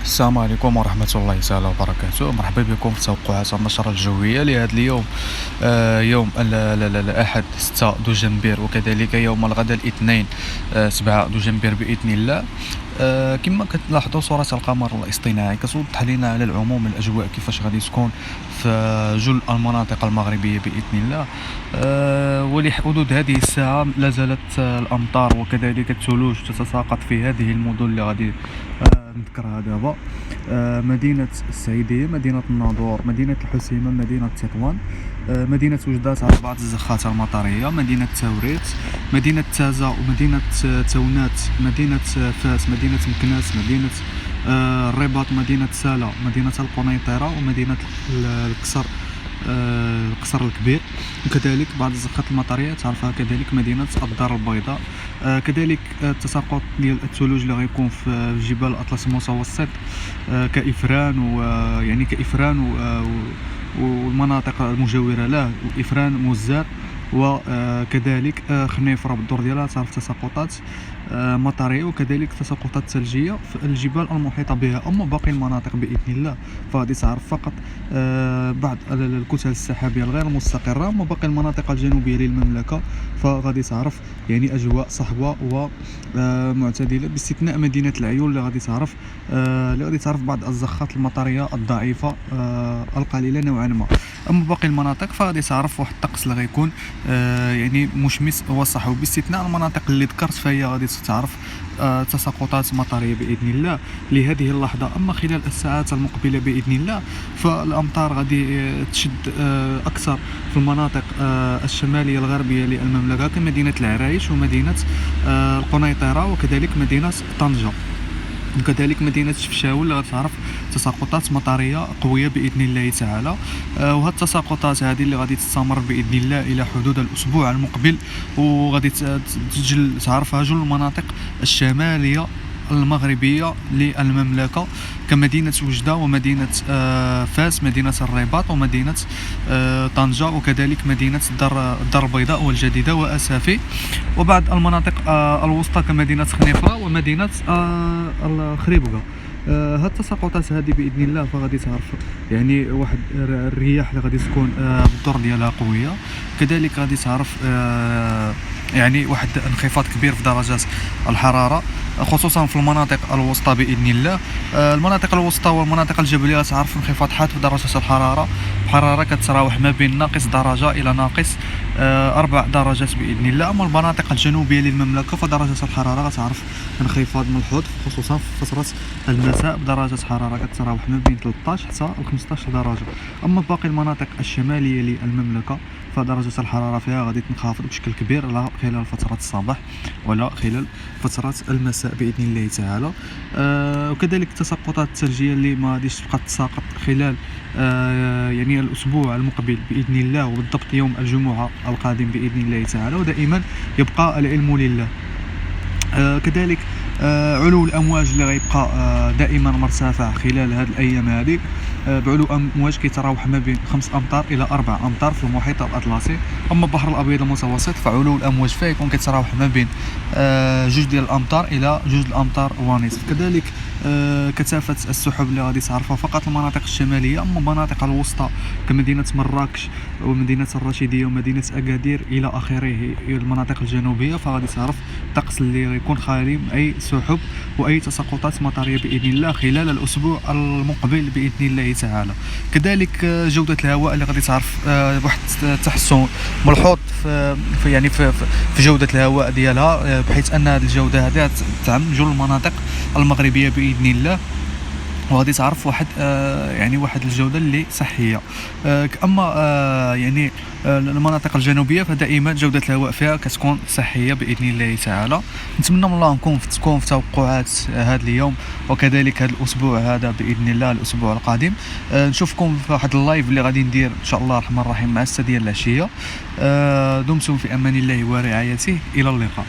السلام عليكم ورحمة الله تعالى وبركاته. مرحبا بكم في توقعات النشرة الجوية لهذا اليوم. يوم الأحد 6 دجنبر، وكذلك يوم الغد الاثنين 7 دجنبر بإذن الله. كما كتلاحظوا صورة القمر الاصطناعي كتوضح لنا على العموم الأجواء كيفاش غادي تكون في جل المناطق المغربية بإذن الله. ولحدود هذه الساعة لا زالت الأمطار وكذلك الثلوج تتساقط في هذه المدن اللي غادي نذكرها دابا. مدينة السعيدية، مدينة الناظور، مدينة الحسيمة، مدينة تطوان، مدينة وجدات على بعض الزخات المطرية، مدينة تاوريت، مدينة تازة، ومدينة تونات، مدينة فاس، مدينة مكناس، مدينة الرباط، مدينة سالة، مدينة القنيطرة، ومدينة القصر، القصر الكبير، وكذلك بعض الزخات المطرية تعرفها كذلك مدينة الدار البيضاء. كذلك التساقط ديال الثلوج اللي غيكون في جبال الأطلس المتوسط، كإفران ويعني كإفران والمناطق المجاورة له، وإفران مزار، وكذلك خنيفرة بالدور ديالها تعرف تساقطات مطرية وكذلك تساقطات ثلجية في الجبال المحيطة بها. أما باقي المناطق بإذن الله فغادي تعرف فقط بعض الكتل السحابية الغير مستقرة. أما باقي المناطق الجنوبية للمملكة فغادي تعرف يعني أجواء صحبة ومعتدلة، باستثناء مدينة العيون اللي غادي تعرف بعض الزخات المطرية الضعيفة القليلة نوعا ما. أما باقي المناطق فغادي تعرف واحد الطقس اللي غيكون يعني مشمس وصحو، باستثناء المناطق اللي ذكرت فهي غادي تعرف تساقطات مطرية بإذن الله لهذه اللحظة. أما خلال الساعات المقبلة بإذن الله فالأمطار غادي تشد أكثر في المناطق الشمالية الغربية للمملكة كمدينة العرايش ومدينة القنيطرة وكذلك مدينة طنجة وكذلك مدينة شفشاون اللي غتعرف تساقطات مطرية قوية بإذن الله تعالى. وهاد التساقطات هذه اللي غادي تستمر بإذن الله إلى حدود الأسبوع المقبل، وغادي تسجل تعرفها جل المناطق الشمالية المغربية للمملكة كمدينة وجدة ومدينة فاس، مدينة الرباط، ومدينة طنجة، وكذلك مدينة الدار البيضاء والجديدة وأسافي، وبعض المناطق الوسطى كمدينة خنيفرة ومدينة الخريبكة. هاد التساقطات هذه باذن الله فغادي تعرف يعني واحد الرياح اللي غادي تكون بالدور ديالها قويه، كذلك غادي تعرف يعني واحد انخفاض كبير في درجات الحراره خصوصا في المناطق الوسطى باذن الله. المناطق الوسطى والمناطق الجبليه تعرف انخفاض حاد في درجات الحراره كتراوح ما بين ناقص درجه الى ناقص 4 درجات باذن الله. اما المناطق الجنوبيه للمملكه فدرجه الحراره غتعرف انخفاض ملحوظ خصوصا في فتره المساء بدرجه حراره كتراوح ما بين 13 حتى 15 درجه. اما باقي المناطق الشماليه للمملكه فدرجه الحراره فيها غادي تنخفض بشكل كبير لا خلال فتره الصباح ولا خلال فترات المساء باذن الله تعالى. وكذلك التساقطات الثلجيه اللي ما غاديش تبقى تساقط خلال يعني الاسبوع المقبل باذن الله، وبالضبط يوم الجمعه القادم باذن الله تعالى، ودائما يبقى العلم لله. كذلك علو الامواج اللي غيبقى دائما مرتفع خلال هذه الايام هذه، بعلو امواج كيتراوح ما بين 5 امتار الى 4 امتار في المحيط الاطلسي. اما البحر الابيض المتوسط فعلو الامواج فيه يكون كيتراوح ما بين 2 ديال الامتار الى 2 الامتار ونصف. كذلك كثافه السحب اللي غادي تعرفها فقط المناطق الشماليه. اما المناطق الوسطى كمدينه مراكش ومدينه الرشيديه ومدينه اكادير الى اخره المناطق الجنوبيه فغادي تعرف الطقس اللي غيكون خالي من اي سحب واي تساقطات مطريه باذن الله خلال الاسبوع المقبل باذن الله تعالى. كذلك جوده الهواء اللي غادي تعرف واحد التحسن ملحوظ في جوده الهواء ديالها، بحيث ان هذه الجوده هذه تعم جل المناطق المغربيه باذن الله، وغادي تعرف واحد يعني واحد الجوده اللي صحيه. اما يعني المناطق الجنوبيه فدائما جوده الهواء فيها كتكون صحيه باذن الله تعالى. نتمنى من الله تكون في توقعات هذا اليوم وكذلك هذا الاسبوع هذا باذن الله الاسبوع القادم. نشوفكم في واحد اللايف اللي غادي ندير ان شاء الله الرحمن الرحيم مع 6 ديال العشيه. دمتم في امان الله ورعايته، الى اللقاء.